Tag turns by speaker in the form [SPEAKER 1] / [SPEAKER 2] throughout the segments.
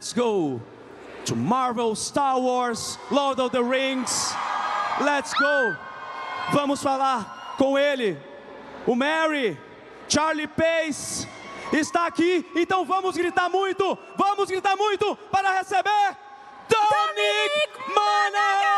[SPEAKER 1] Let's go to Marvel, Star Wars, Lord of the Rings. Let's go. Vamos falar com ele. O Mary, Charlie Pace, está aqui. Então vamos gritar muito para receber Dominic Monaghan.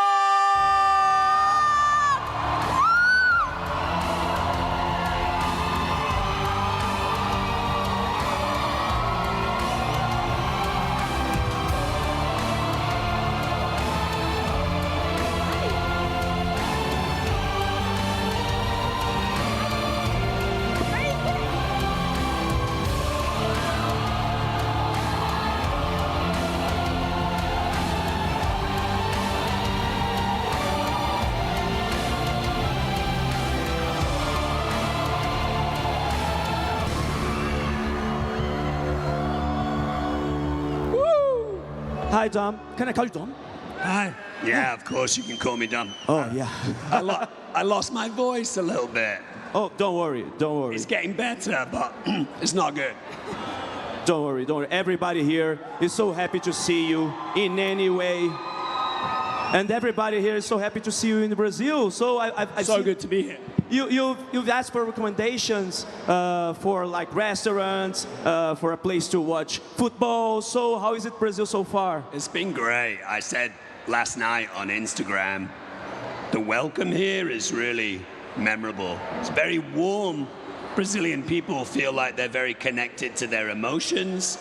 [SPEAKER 1] Hi, Dom. Can I call you Dom?
[SPEAKER 2] Hi. Yeah, of course you can call me Dom.
[SPEAKER 1] Oh, yeah.
[SPEAKER 2] I lost my voice a little bit.
[SPEAKER 1] Oh, don't worry.
[SPEAKER 2] It's getting better, but it's not good.
[SPEAKER 1] Don't worry. Everybody here is so happy to see you in any way. And everybody here is so happy to see you in Brazil. So I
[SPEAKER 2] So
[SPEAKER 1] see
[SPEAKER 2] good to be here.
[SPEAKER 1] You've asked for recommendations for like restaurants, for a place to watch football. So how is it Brazil so far?
[SPEAKER 2] It's been great. I said last night on Instagram, the welcome here is really memorable. It's very warm. Brazilian people feel like they're very connected to their emotions.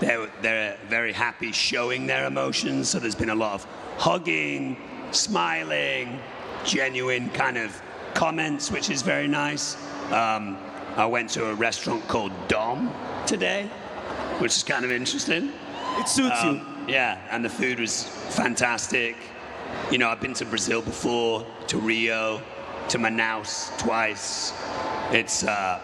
[SPEAKER 2] They're very happy showing their emotions. So there's been a lot of hugging, smiling, genuine kind of comments, which is very nice. I went to a restaurant called Dom today, which is kind of interesting.
[SPEAKER 1] It suits you.
[SPEAKER 2] Yeah, and the food was fantastic. You know, I've been to Brazil before, to Rio, to Manaus twice. It's a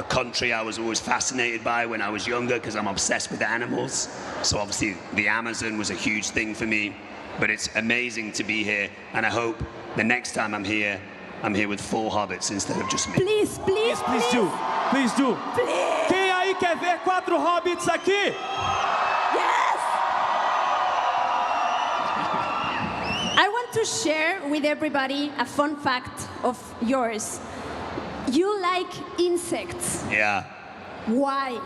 [SPEAKER 2] country I was always fascinated by when I was younger because I'm obsessed with animals. So obviously the Amazon was a huge thing for me, but it's amazing to be here. And I hope the next time I'm here with 4 hobbits instead of just me.
[SPEAKER 3] Please
[SPEAKER 1] do. Please do.
[SPEAKER 3] Please.
[SPEAKER 1] Quem aí quer ver 4 hobbits aqui?
[SPEAKER 3] Yes! I want to share with everybody a fun fact of yours. You like insects.
[SPEAKER 2] Yeah.
[SPEAKER 3] Why?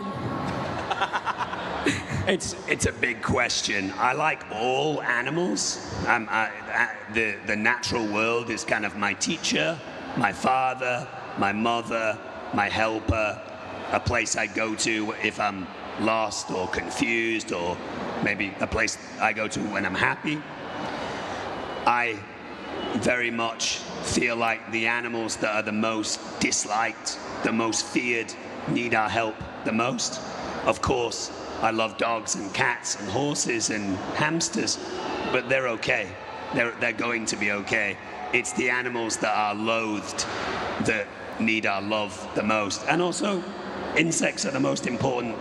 [SPEAKER 2] It's a big question. I like all animals. The natural world is kind of my teacher, my father, my mother, my helper, a place I go to if I'm lost or confused, or maybe a place I go to when I'm happy. I very much feel like the animals that are the most disliked, the most feared, need our help the most. Of course, I love dogs and cats and horses and hamsters, but they're okay. They're going to be okay. It's the animals that are loathed that need our love the most. And also, insects are the most important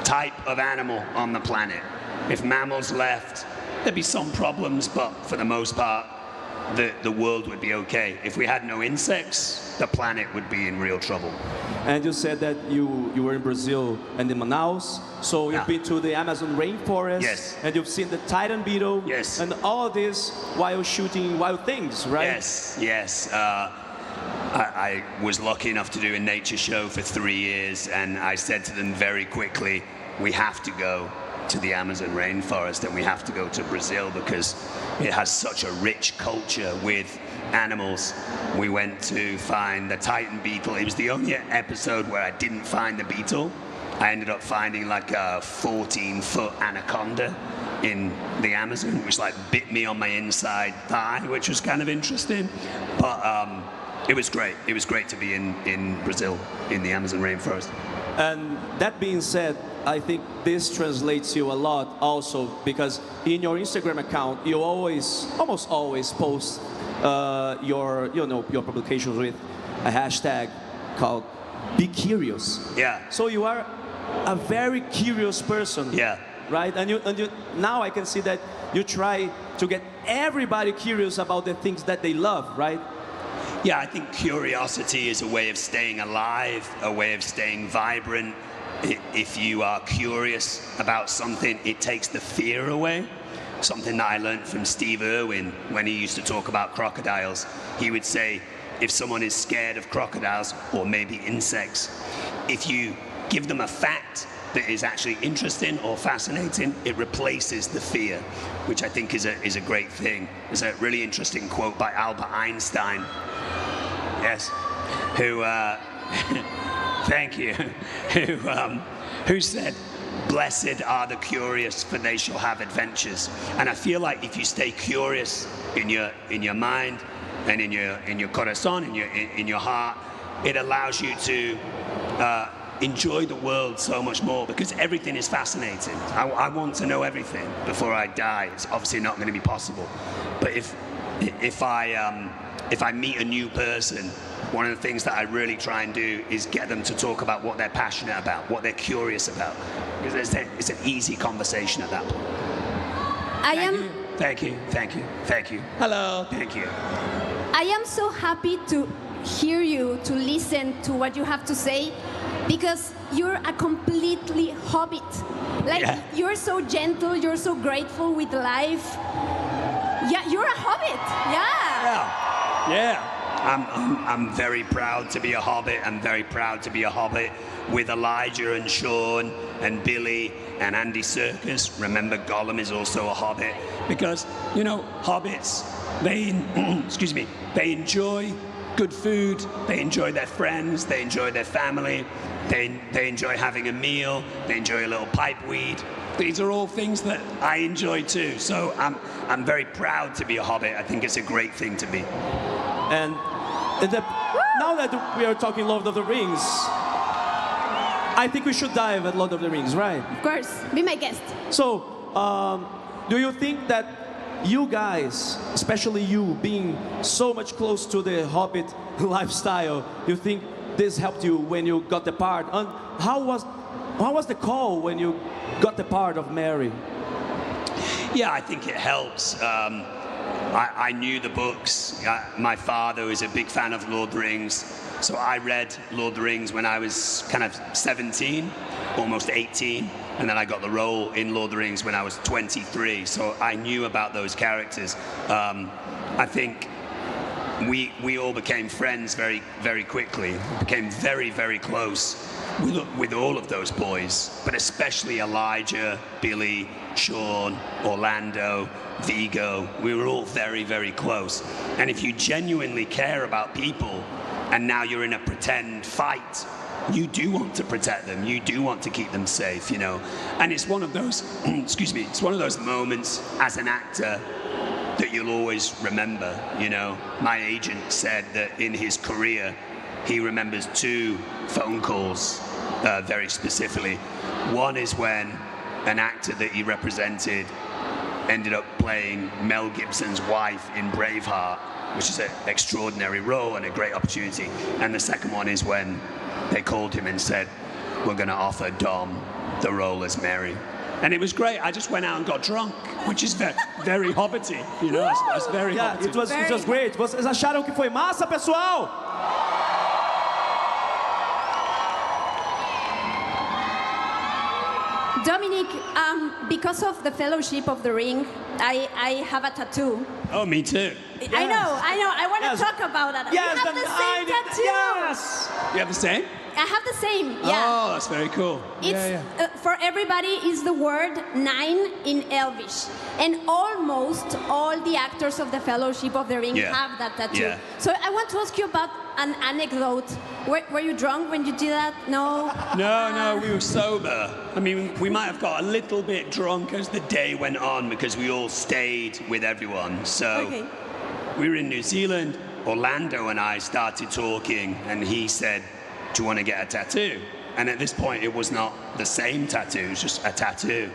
[SPEAKER 2] type of animal on the planet. If mammals left, there'd be some problems, but for the most part, the world would be okay. If we had no insects, the planet would be in real trouble.
[SPEAKER 1] And you said that you were in Brazil and in Manaus, so you've been to the Amazon rainforest,
[SPEAKER 2] Yes.
[SPEAKER 1] and you've seen the Titan beetle,
[SPEAKER 2] Yes.
[SPEAKER 1] and all of this while shooting wild things, right?
[SPEAKER 2] Yes. I was lucky enough to do a nature show for 3 years, and I said to them very quickly, we have to go to the Amazon rainforest and we have to go to Brazil because it has such a rich culture with animals. We went to find the Titan beetle. It was the only episode where I didn't find the beetle. I ended up finding like a 14-foot anaconda in the Amazon, which like bit me on my inside thigh, which was kind of interesting. But it was great. It was great to be in Brazil, in the Amazon rainforest.
[SPEAKER 1] And that being said, I think this translates you a lot also because in your Instagram account, you almost always post your publications with a hashtag called Be Curious.
[SPEAKER 2] Yeah.
[SPEAKER 1] So you are a very curious person.
[SPEAKER 2] Yeah.
[SPEAKER 1] Right? And you now I can see that you try to get everybody curious about the things that they love, right?
[SPEAKER 2] Yeah, I think curiosity is a way of staying alive, a way of staying vibrant, if you are curious about something, it takes the fear away. Something that I learned from Steve Irwin when he used to talk about crocodiles. He would say, if someone is scared of crocodiles or maybe insects, if you give them a fact that is actually interesting or fascinating, it replaces the fear, which I think is a great thing. There's a really interesting quote by Albert Einstein, yes, who, thank you, who said, "Blessed are the curious, for they shall have adventures." And I feel like if you stay curious in your mind and in your corazon, in your heart, it allows you to enjoy the world so much more, because everything is fascinating. I want to know everything before I die. It's obviously not going to be possible. But if I meet a new person, one of the things that I really try and do is get them to talk about what they're passionate about, what they're curious about, because it's an easy conversation at that point. Thank you. Hello. Thank you.
[SPEAKER 3] I am so happy to hear you, to listen to what you have to say, because you're a completely hobbit. Like,
[SPEAKER 2] Yeah.
[SPEAKER 3] you're so gentle, you're so grateful with life. Yeah, you're a hobbit. Yeah.
[SPEAKER 2] I'm very proud to be a hobbit. I'm very proud to be a hobbit with Elijah and Sean and Billy and Andy Serkis. Remember, Gollum is also a hobbit, because, you know, hobbits, they excuse me, they enjoy good food, they enjoy their friends, they enjoy their family, they enjoy having a meal, they enjoy a little pipe weed. These are all things that I enjoy too. So I'm very proud to be a hobbit. I think it's a great thing to be.
[SPEAKER 1] And now that we are talking Lord of the Rings, I think we should dive at Lord of the Rings, right?
[SPEAKER 3] Of course, be my guest.
[SPEAKER 1] So, do you think that you guys, especially you, being so much close to the Hobbit lifestyle, you think this helped you when you got the part? And how was the call when you got the part of Merry?
[SPEAKER 2] Yeah, I think it helps. I knew the books. My father was a big fan of Lord of the Rings, so I read Lord of the Rings when I was kind of 17, almost 18, and then I got the role in Lord of the Rings when I was 23, so I knew about those characters. I think we all became friends very, very quickly. We became very, very close with all of those boys, but especially Elijah, Billy, Sean, Orlando, Vigo. We were all very, very close. And if you genuinely care about people, and now you're in a pretend fight, you do want to protect them. You do want to keep them safe, you know. And it's one of those, excuse me, it's one of those moments as an actor that you'll always remember, you know. My agent said that in his career, he remembers 2 phone calls very specifically. One is when an actor that he represented ended up playing Mel Gibson's wife in Braveheart, which is an extraordinary role and a great opportunity. And the second one is when they called him and said, "We're going to offer Dom the role as Merry." And it was great. I just went out and got drunk, which is very, very hobbity, you know. It's very hobbity.
[SPEAKER 1] It was great. Vocês acharam que foi massa, pessoal?
[SPEAKER 3] Dominic, because of the Fellowship of the Ring, I have a tattoo.
[SPEAKER 2] Oh, me too.
[SPEAKER 3] I know. I want to
[SPEAKER 1] Yes.
[SPEAKER 3] talk about that.
[SPEAKER 1] Yes,
[SPEAKER 3] you have the same tattoo.
[SPEAKER 1] Yes.
[SPEAKER 2] You have the same?
[SPEAKER 3] I have the same, yeah.
[SPEAKER 2] Oh, that's very cool.
[SPEAKER 3] It's for everybody is the word 9 in Elvish, and almost all the actors of the Fellowship of the Ring
[SPEAKER 2] Yeah.
[SPEAKER 3] have that tattoo.
[SPEAKER 2] Yeah.
[SPEAKER 3] So I want to ask you about an anecdote. Were you drunk when you did that? No.
[SPEAKER 2] No, we were sober. I mean, we might have got a little bit drunk as the day went on because we all stayed with everyone. So
[SPEAKER 3] Okay.
[SPEAKER 2] we were in New Zealand. Orlando and I started talking, and he said, "Do you want to get a tattoo?" And at this point, it was not the same tattoo, it was just a tattoo.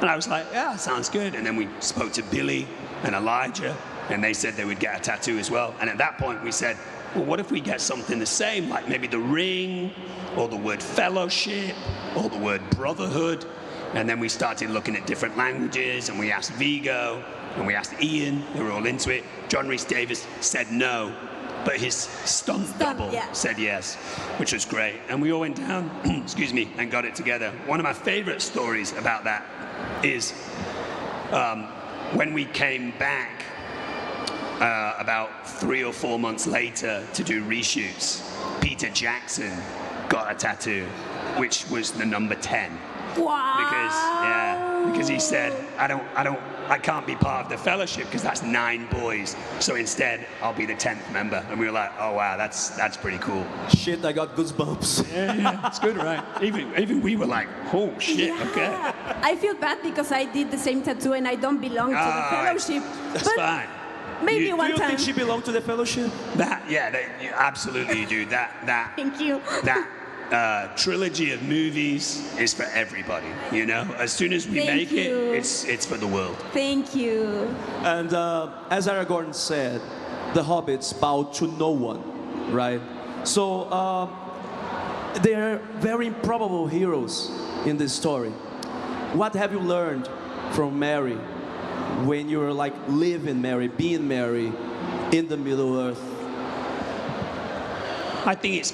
[SPEAKER 2] And I was like, "Yeah, sounds good." And then we spoke to Billy and Elijah, and they said they would get a tattoo as well. And at that point, we said, well, what if we get something the same, like maybe the ring, or the word fellowship, or the word brotherhood? And then we started looking at different languages, and we asked Vigo, and we asked Ian, they were all into it. John Rhys Davies said no. but his stunt double
[SPEAKER 3] yeah.
[SPEAKER 2] said yes, which was great. And we all went down, excuse me, and got it together. One of my favorite stories about that is when we came back about 3 or 4 months later to do reshoots, Peter Jackson got a tattoo, which was the number 10.
[SPEAKER 3] Wow.
[SPEAKER 2] Because he said, I can't be part of the fellowship because that's 9 boys. So instead, I'll be the 10th member. And we were like, oh wow, that's pretty cool.
[SPEAKER 1] Shit, I got goosebumps.
[SPEAKER 2] Yeah, it's good, right? Even we were like, oh shit,
[SPEAKER 3] Yeah.
[SPEAKER 2] okay.
[SPEAKER 3] I feel bad because I did the same tattoo and I don't belong to the fellowship.
[SPEAKER 2] That's
[SPEAKER 3] but
[SPEAKER 2] fine.
[SPEAKER 3] maybe
[SPEAKER 2] You-
[SPEAKER 3] one
[SPEAKER 1] Do you
[SPEAKER 3] time.
[SPEAKER 1] think she belonged to the fellowship?
[SPEAKER 2] Absolutely you do.
[SPEAKER 3] Thank you.
[SPEAKER 2] That trilogy of movies is for everybody, you know? As soon as we
[SPEAKER 3] Thank
[SPEAKER 2] make
[SPEAKER 3] you.
[SPEAKER 2] it, it's for the world.
[SPEAKER 3] Thank you.
[SPEAKER 1] And as Aragorn said, the hobbits bowed to no one, right? So they are very improbable heroes in this story. What have you learned from Mary when you were like living Mary, being Mary in the Middle Earth?
[SPEAKER 2] I think it's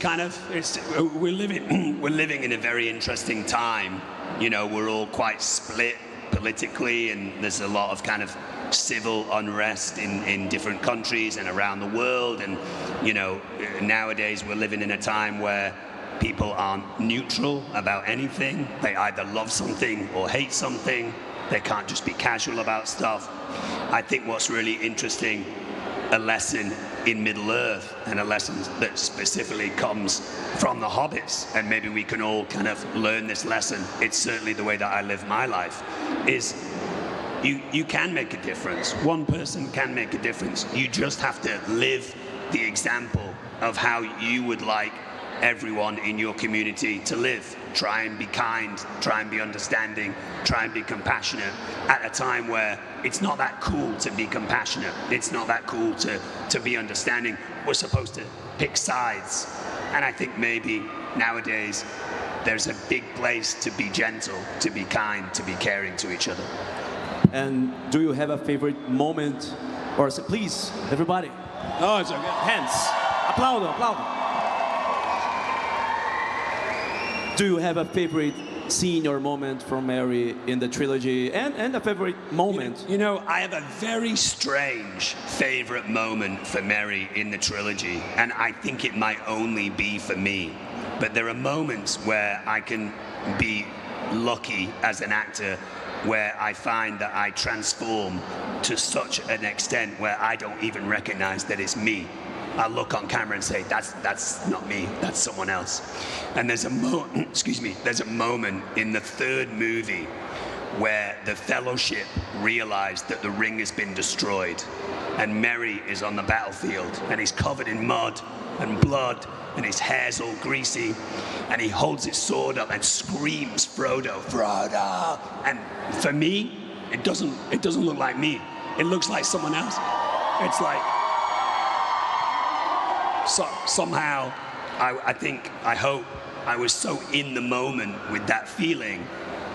[SPEAKER 2] we're living in a very interesting time. You know, we're all quite split politically, and there's a lot of kind of civil unrest in different countries and around the world. And you know, nowadays we're living in a time where people aren't neutral about anything. They either love something or hate something. They can't just be casual about stuff. I think what's really interesting, a lesson in Middle-earth, and a lesson that specifically comes from the hobbits, and maybe we can all kind of learn this lesson. It's certainly the way that I live my life, is you can make a difference. One person can make a difference. You just have to live the example of how you would like everyone in your community to live. Try and be kind, try and be understanding, try and be compassionate at a time where it's not that cool to be compassionate. It's not that cool to be understanding. We're supposed to pick sides. And I think maybe nowadays there's a big place to be gentle, to be kind, to be caring to each other.
[SPEAKER 1] And do you have a favorite moment? Or please, everybody.
[SPEAKER 2] Oh, it's okay.
[SPEAKER 1] Hands. Aplaudo, aplaudo. Do you have a favorite scene or moment from Mary in the trilogy, and a favorite moment?
[SPEAKER 2] You know, I have a very strange favorite moment for Mary in the trilogy, and I think it might only be for me. But there are moments where I can be lucky as an actor, where I find that I transform to such an extent where I don't even recognize that it's me. I look on camera and say, that's not me, that's someone else. And there's a moment in the third movie where the Fellowship realized that the ring has been destroyed, and Merry is on the battlefield, and he's covered in mud and blood, and his hair's all greasy, and he holds his sword up and screams, Frodo, Frodo! And for me, it doesn't look like me. It looks like someone else. It's like, so somehow, I hope I was so in the moment with that feeling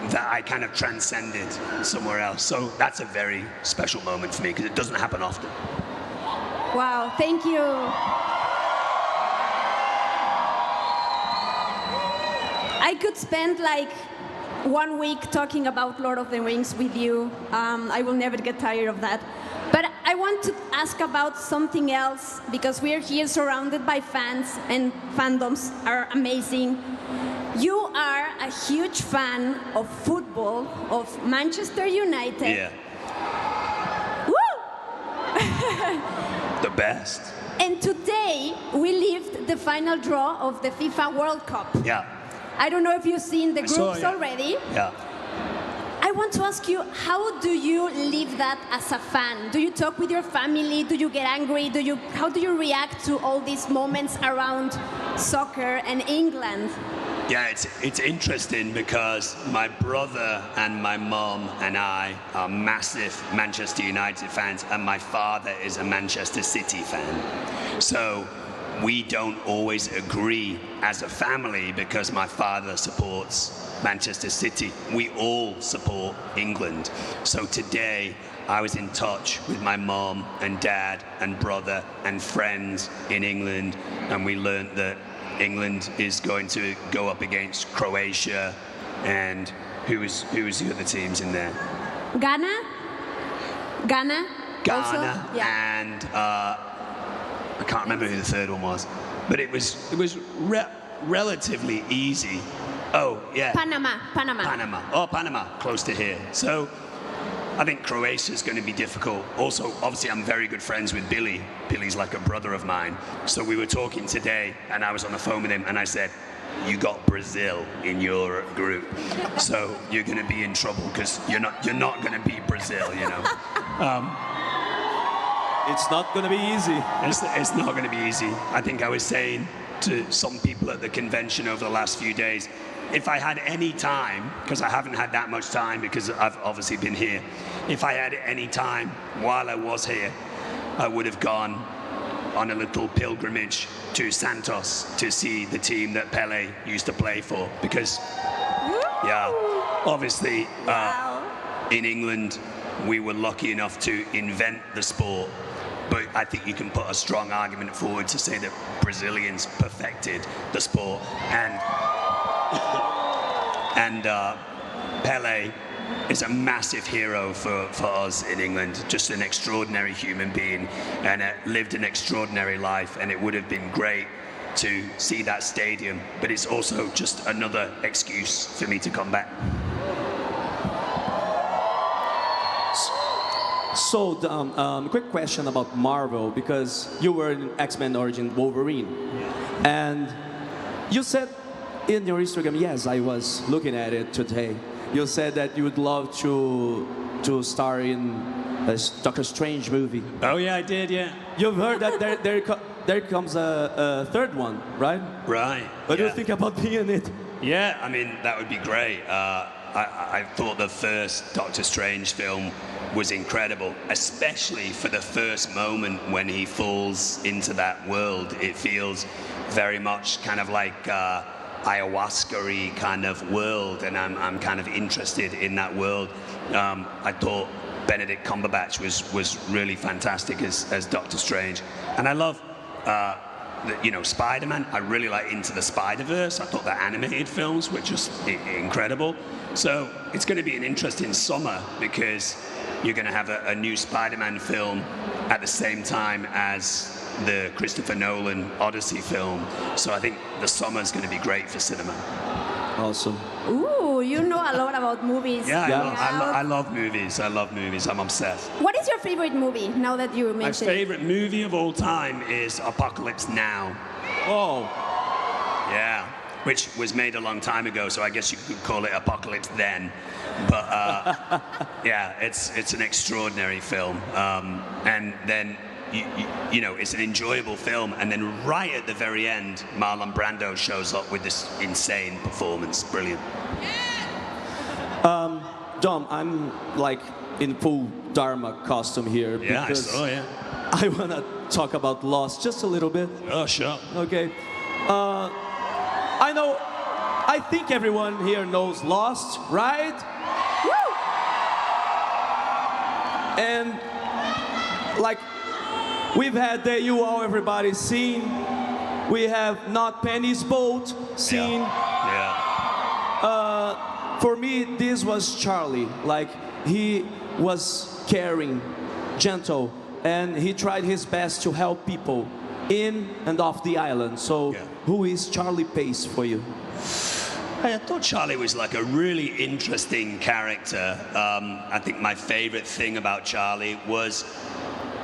[SPEAKER 2] that I kind of transcended somewhere else. So that's a very special moment for me because it doesn't happen often.
[SPEAKER 3] Wow, thank you. I could spend like 1 week talking about Lord of the Rings with you. I will never get tired of that. But I want to ask about something else, because we are here surrounded by fans, and fandoms are amazing. You are a huge fan of football, of Manchester United.
[SPEAKER 2] Yeah,
[SPEAKER 3] Woo!
[SPEAKER 2] the best.
[SPEAKER 3] And today we lived the final draw of the FIFA World Cup.
[SPEAKER 2] Yeah,
[SPEAKER 3] I don't know if you've seen the
[SPEAKER 2] I saw,
[SPEAKER 3] groups
[SPEAKER 2] yeah.
[SPEAKER 3] already.
[SPEAKER 2] yeah.
[SPEAKER 3] I want to ask you, how do you live that as a fan? Do you talk with your family? Do you get angry? How do you react to all these moments around soccer and England?
[SPEAKER 2] Yeah, it's interesting because my brother and my mom and I are massive Manchester United fans, and my father is a Manchester City fan. So we don't always agree as a family because my father supports Manchester City. We all support England. So today I was in touch with my mom and dad and brother and friends in England, and we learned that England is going to go up against Croatia, and who was the other teams in there?
[SPEAKER 3] Ghana also?
[SPEAKER 2] Yeah. And I can't remember who the third one was, but it was relatively easy. Oh yeah.
[SPEAKER 3] Panama.
[SPEAKER 2] Oh, Panama, close to here. So I think Croatia is going to be difficult. Also, obviously, I'm very good friends with Billy. Billy's like a brother of mine. So we were talking today, and I was on the phone with him, and I said, you got Brazil in your group, so you're going to be in trouble because you're not going to beat Brazil, you know.
[SPEAKER 1] It's not going to be easy.
[SPEAKER 2] It's not going to be easy. I think I was saying to some people at the convention over the last few days, if I had any time, because I haven't had that much time because I've obviously been here, if I had any time while I was here, I would have gone on a little pilgrimage to Santos to see the team that Pele used to play for, because, yeah, obviously in England we were lucky enough to invent the sport, but I think you can put a strong argument forward to say that Brazilians perfected the sport, and Pele is a massive hero for us in England, just an extraordinary human being, and lived an extraordinary life, and it would have been great to see that stadium, but it's also just another excuse for me to come back.
[SPEAKER 1] So, quick question about Marvel, because you were in X-Men Origin Wolverine, and you said in your Instagram, yes, I was looking at it today, you said that you would love to star in a Doctor Strange movie.
[SPEAKER 2] Oh yeah, I did, yeah.
[SPEAKER 1] You've heard that there comes a third one, right?
[SPEAKER 2] Right.
[SPEAKER 1] What do you think about being in it?
[SPEAKER 2] Yeah, I mean, that would be great. I thought the first Doctor Strange film was incredible, especially for the first moment when he falls into that world. It feels very much kind of like ayahuasca-y kind of world, and I'm kind of interested in that world. I thought Benedict Cumberbatch was really fantastic as Doctor Strange, and I love Spider-Man. I really like Into the Spider-Verse. I thought the animated films were just incredible. So it's going to be an interesting summer because you're going to have a new Spider-Man film at the same time as the Christopher Nolan Odyssey film. So I think the summer's going to be great for cinema.
[SPEAKER 1] Awesome.
[SPEAKER 3] Ooh, you know a lot about movies.
[SPEAKER 2] Yeah, I love movies. I love movies. I'm obsessed.
[SPEAKER 3] What is your favorite movie, now that you mentioned
[SPEAKER 2] My favorite movie of all time is Apocalypse Now.
[SPEAKER 1] Oh.
[SPEAKER 2] Yeah, which was made a long time ago, so I guess you could call it Apocalypse Then. But yeah, it's an extraordinary film. And then it's an enjoyable film, and then right at the very end, Marlon Brando shows up with this insane performance. Brilliant.
[SPEAKER 1] Dom, I'm like in full Dharma costume here because I want to talk about Lost just a little bit.
[SPEAKER 2] Oh, sure.
[SPEAKER 1] Okay. I think everyone here knows Lost, right?
[SPEAKER 3] Woo!
[SPEAKER 1] And like, we've had the You All Everybody scene. We have Not Penny's Boat scene.
[SPEAKER 2] Yeah.
[SPEAKER 1] For me, this was Charlie. Like, he was caring, gentle, and he tried his best to help people in and off the island. So, who is Charlie Pace for you?
[SPEAKER 2] I thought Charlie was like a really interesting character. I think my favorite thing about Charlie was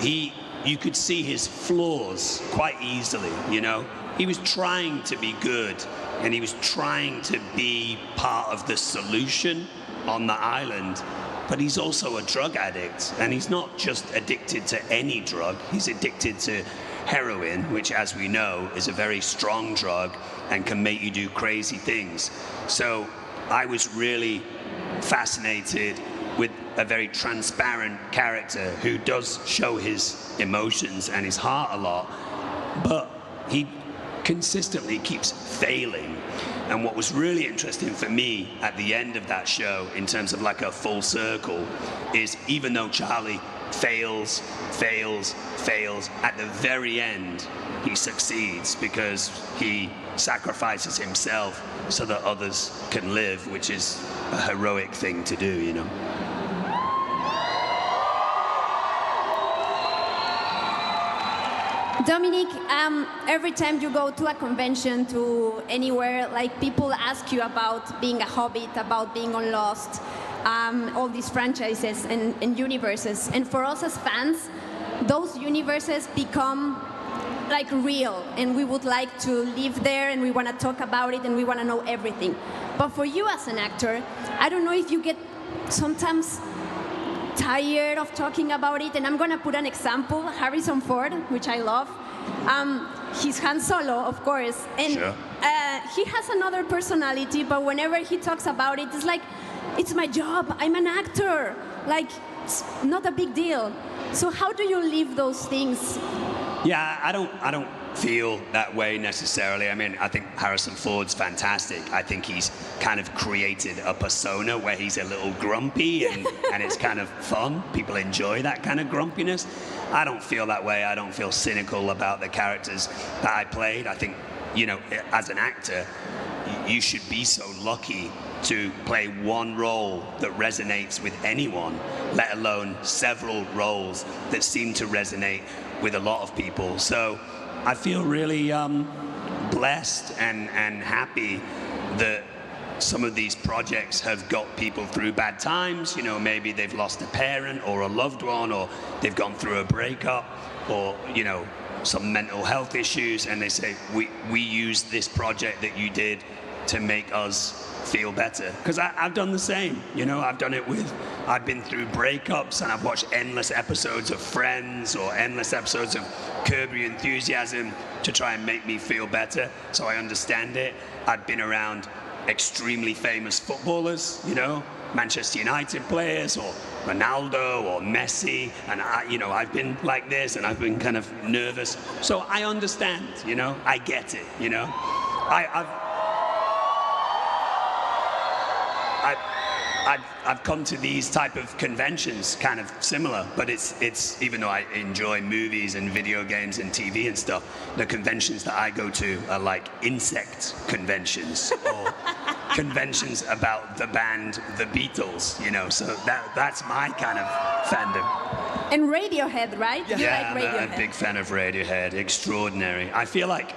[SPEAKER 2] you could see his flaws quite easily, you know? He was trying to be good, and he was trying to be part of the solution on the island, but he's also a drug addict, and he's not just addicted to any drug, he's addicted to heroin, which, as we know, is a very strong drug and can make you do crazy things. So I was really fascinated with a very transparent character who does show his emotions and his heart a lot, but he consistently keeps failing. And what was really interesting for me at the end of that show, in terms of like a full circle, is even though Charlie fails, at the very end, he succeeds because he sacrifices himself so that others can live, which is a heroic thing to do, you know.
[SPEAKER 3] Dominic, every time you go to a convention, to anywhere, like people ask you about being a hobbit, about being on Lost, all these franchises and universes. And for us as fans, those universes become like real, and we would like to live there, and we want to talk about it, and we want to know everything. But for you as an actor, I don't know if you get sometimes tired of talking about it, and I'm gonna put an example. Harrison Ford, which I love, he's Han Solo, of course, and
[SPEAKER 2] Sure.
[SPEAKER 3] He has another personality, but whenever he talks about it, it's like, it's my job, I'm an actor, like, it's not a big deal. So how do you live those things?
[SPEAKER 2] Yeah, I don't feel that way necessarily. I mean, I think Harrison Ford's fantastic. I think he's kind of created a persona where he's a little grumpy and it's kind of fun. People enjoy that kind of grumpiness. I don't feel that way. I don't feel cynical about the characters that I played. I think, you know, as an actor, you should be so lucky to play one role that resonates with anyone, let alone several roles that seem to resonate with a lot of people. So I feel really blessed and happy that some of these projects have got people through bad times. You know, maybe they've lost a parent or a loved one, or they've gone through a breakup, or, you know, some mental health issues, and they say, we use this project that you did to make us feel better. Because I've done the same, you know, I've been through breakups, and I've watched endless episodes of Friends or endless episodes of Curb Your Enthusiasm to try and make me feel better, so I understand it. I've been around extremely famous footballers, you know, Manchester United players, or Ronaldo or Messi, and I've been like this, and I've been kind of nervous. So I understand, you know, I get it, you know. I've come to these type of conventions kind of similar, but it's even though I enjoy movies and video games and TV and stuff, the conventions that I go to are like insect conventions or conventions about the band The Beatles, you know, so that's my kind of fandom.
[SPEAKER 3] And Radiohead, right?
[SPEAKER 2] Yeah,
[SPEAKER 3] You like
[SPEAKER 2] I'm
[SPEAKER 3] Radiohead.
[SPEAKER 2] a big fan of Radiohead, extraordinary. I feel like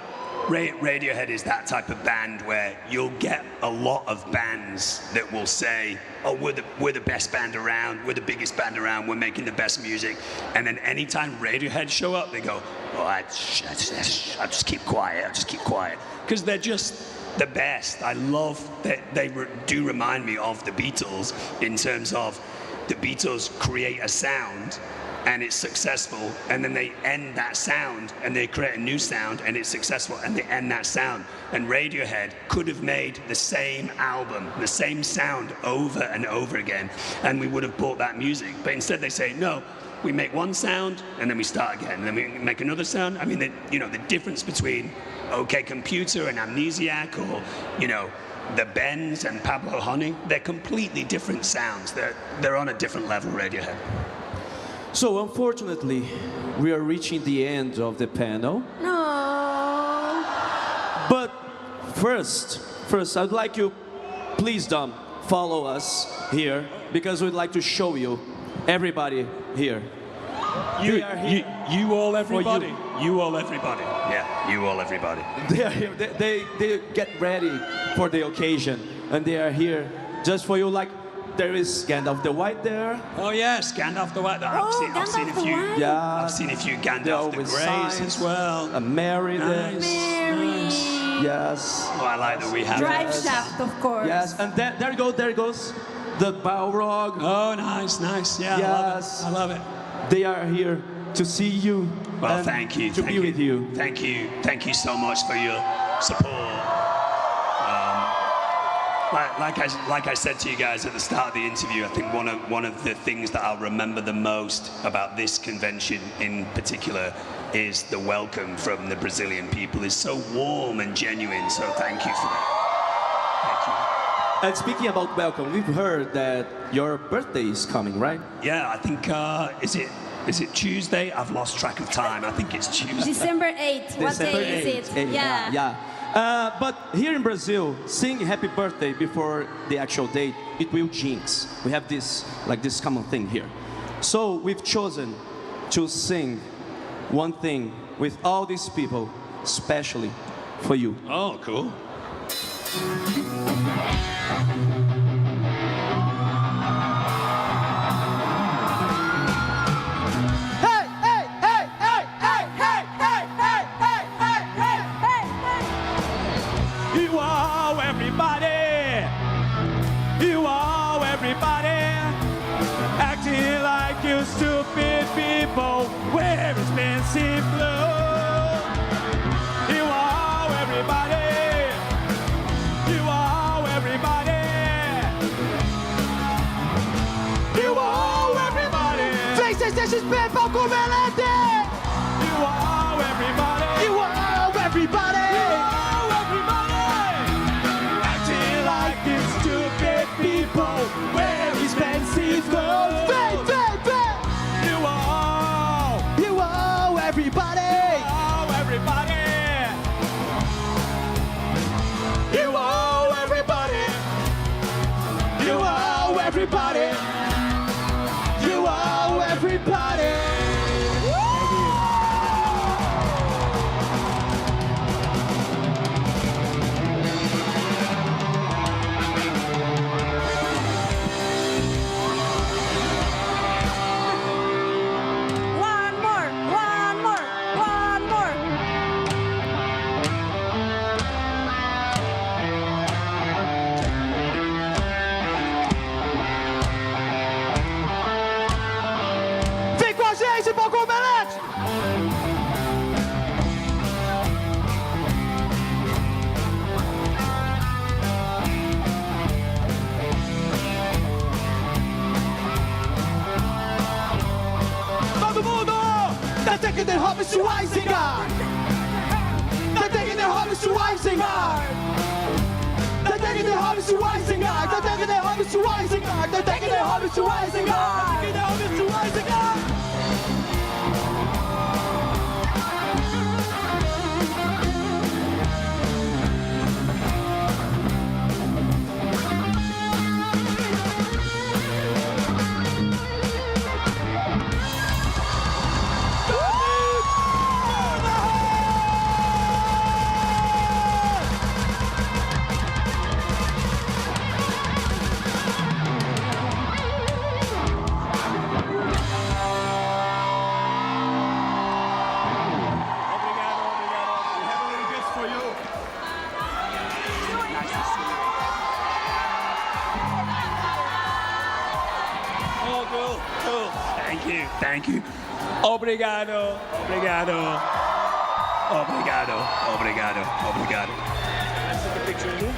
[SPEAKER 2] Radiohead is that type of band where you'll get a lot of bands that will say, oh, we're the best band around, we're the biggest band around, we're making the best music. And then anytime Radiohead show up, they go, oh, I'll just keep quiet, Because they're just the best. I love that they do remind me of the Beatles in terms of the Beatles create a sound and it's successful, and then they end that sound and they create a new sound and it's successful and they end that sound. And Radiohead could have made the same album, the same sound over and over again, and we would have bought that music. But instead they say, no, we make one sound and then we start again, and then we make another sound. I mean, the difference between OK Computer and Amnesiac, or, you know, the Bends and Pablo Honey, they're completely different sounds. They're on a different level, Radiohead.
[SPEAKER 1] So unfortunately, we are reaching the end of the panel.
[SPEAKER 3] No.
[SPEAKER 1] But first, I'd like you, please, Dom, follow us here, because we'd like to show you everybody here.
[SPEAKER 2] You all, everybody.
[SPEAKER 1] For
[SPEAKER 2] You all, everybody. Yeah, you all, everybody.
[SPEAKER 1] They are here. They get ready for the occasion, and they are here just for you. Like, there is Gandalf the White there.
[SPEAKER 2] Oh yes, Gandalf the White. I've seen a
[SPEAKER 3] Gandalf the
[SPEAKER 2] few.
[SPEAKER 3] White.
[SPEAKER 1] Yeah.
[SPEAKER 2] I've seen a few
[SPEAKER 1] They're
[SPEAKER 2] Gandalf the
[SPEAKER 1] with
[SPEAKER 2] Greys
[SPEAKER 1] signs.
[SPEAKER 2] as well.
[SPEAKER 1] A Mary there.
[SPEAKER 2] Nice.
[SPEAKER 3] Mary.
[SPEAKER 1] Yes.
[SPEAKER 2] Oh, I like that we have.
[SPEAKER 3] Drive Shaft, of course.
[SPEAKER 1] Yes. And there goes the Balrog.
[SPEAKER 2] Oh, nice. Yeah,
[SPEAKER 1] Yes.
[SPEAKER 2] I love it.
[SPEAKER 1] They are here to see you.
[SPEAKER 2] Well,
[SPEAKER 1] and
[SPEAKER 2] thank you.
[SPEAKER 1] To be with you.
[SPEAKER 2] Thank you so much for your support. Like I said to you guys at the start of the interview, I think one of the things that I'll remember the most about this convention in particular is the welcome from the Brazilian people is so warm and genuine. So thank you for that. Thank you.
[SPEAKER 1] And speaking about welcome, we've heard that your birthday is coming, right?
[SPEAKER 2] Yeah, I think is it Tuesday? I've lost track of time. I think it's Tuesday.
[SPEAKER 3] December 8th. What
[SPEAKER 1] December
[SPEAKER 3] day is
[SPEAKER 1] 8th.
[SPEAKER 3] it? Yeah.
[SPEAKER 1] But here in Brazil, sing happy birthday before the actual date, it will jinx. We have this common thing here. So we've chosen to sing one thing with all these people, especially for you.
[SPEAKER 2] Oh, cool.
[SPEAKER 1] Acting like you stupid people wear expensive clothes. You are everybody. You are everybody. You are everybody.
[SPEAKER 4] Vem, CCXP, palco Melete!
[SPEAKER 1] You are everybody.
[SPEAKER 4] You are everybody!
[SPEAKER 1] Acting like you stupid people wear expensive clothes.
[SPEAKER 4] Vem, vem, vem!
[SPEAKER 1] You are
[SPEAKER 4] Everybody!
[SPEAKER 1] everybody. You are everybody. You are everybody.
[SPEAKER 4] You are everybody!
[SPEAKER 3] One more.
[SPEAKER 4] Vem com a gente, palco Melete! Todo mundo! Tá taking the hobbies to Isengard! Tá taking the hobbies to Isengard! Tá taking the hobbies to Isengard! Tá taking the hobbies to Isengard! Tá taking the hobbies to Isengard! Taking the hobbies to Isengard!
[SPEAKER 2] Thank you. Obrigado.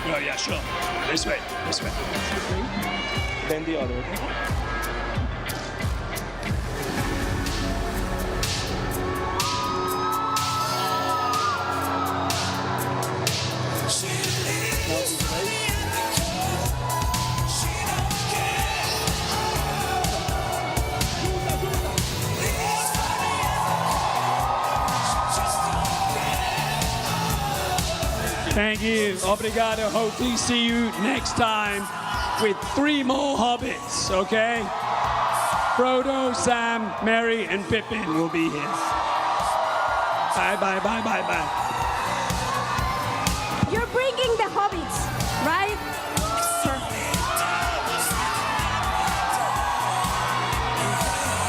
[SPEAKER 2] Oh yeah, sure. This way.
[SPEAKER 1] Then the other, okay?
[SPEAKER 2] Thank you. Obrigado. Hopefully see you next time with 3 more hobbits, okay? Frodo, Sam, Merry, and Pippin will be here. Bye.